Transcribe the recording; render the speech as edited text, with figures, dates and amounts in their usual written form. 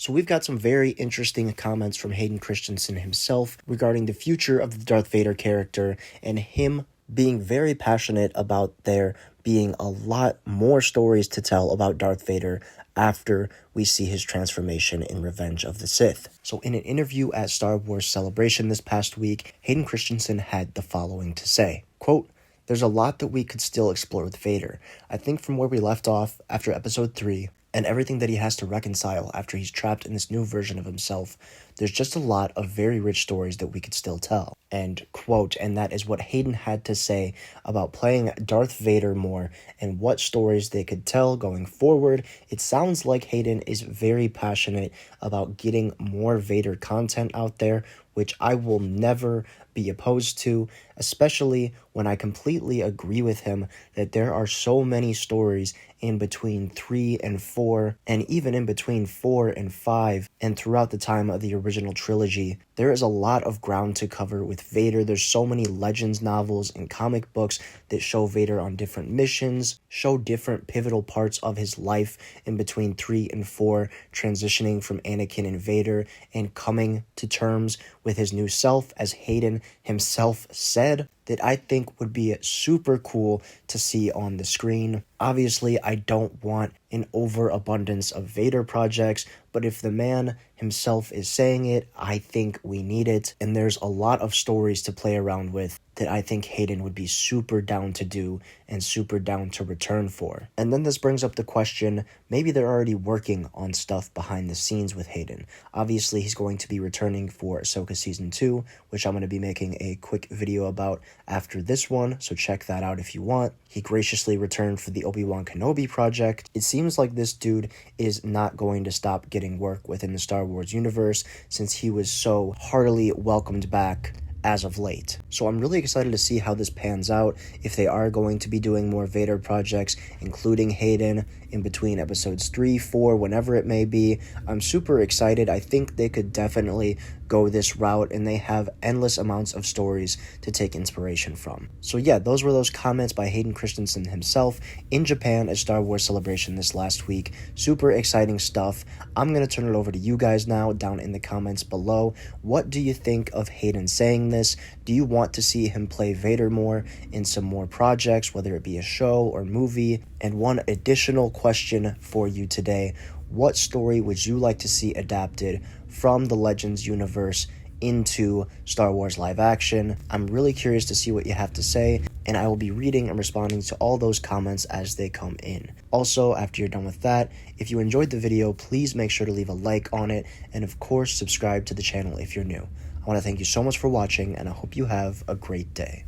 So we've got some very interesting comments from Hayden Christensen himself regarding the future of the Darth Vader character and him being very passionate about there being a lot more stories to tell about Darth Vader after we see his transformation in Revenge of the Sith. So in an interview at Star Wars Celebration this past week, Hayden Christensen had the following to say, quote, "There's a lot that we could still explore with Vader. I think from where we left off after Episode 3, and everything that he has to reconcile after he's trapped in this new version of himself, there's just a lot of very rich stories that we could still tell." End quote. And that is what Hayden had to say about playing Darth Vader more and what stories they could tell going forward. It sounds like Hayden is very passionate about getting more Vader content out there, which I will never be opposed to, especially when I completely agree with him that there are so many stories in between 3 and 4, and even in between 4 and 5, and throughout the time of the original trilogy. There is a lot of ground to cover with Vader. There's so many Legends novels and comic books that show Vader on different missions, show different pivotal parts of his life in between 3 and 4, transitioning from Anakin and Vader and coming to terms with his new self, as Hayden himself said, that I think would be super cool to see on the screen. Obviously, I don't want an overabundance of Vader projects, but if the man himself is saying it, I think we need it, and there's a lot of stories to play around with that I think Hayden would be super down to do and super down to return for. And then this brings up the question, maybe they're already working on stuff behind the scenes with Hayden. Obviously, he's going to be returning for Ahsoka Season 2, which I'm going to be making a quick video about after this one, so check that out if you want. He graciously returned for the Obi-Wan Kenobi project. It seems like this dude is not going to stop getting work within the Star Wars universe since he was so heartily welcomed back as of late. So I'm really excited to see how this pans out, if they are going to be doing more Vader projects, including Hayden in between episodes 3, 4, whenever it may be. I'm super excited. I think they could definitely go this route, and they have endless amounts of stories to take inspiration from. So yeah, those were those comments by Hayden Christensen himself in Japan at Star Wars Celebration this last week. Super exciting stuff. I'm going to turn it over to you guys now down in the comments below. What do you think of Hayden saying this? Do you want to see him play Vader more in some more projects, whether it be a show or movie? And one additional question for you today: what story would you like to see adapted from the Legends universe into Star Wars live action? I'm really curious to see what you have to say, and I will be reading and responding to all those comments as they come in. Also, after you're done with that, if you enjoyed the video, please make sure to leave a like on it, and of course, subscribe to the channel if you're new. I want to thank you so much for watching, and I hope you have a great day.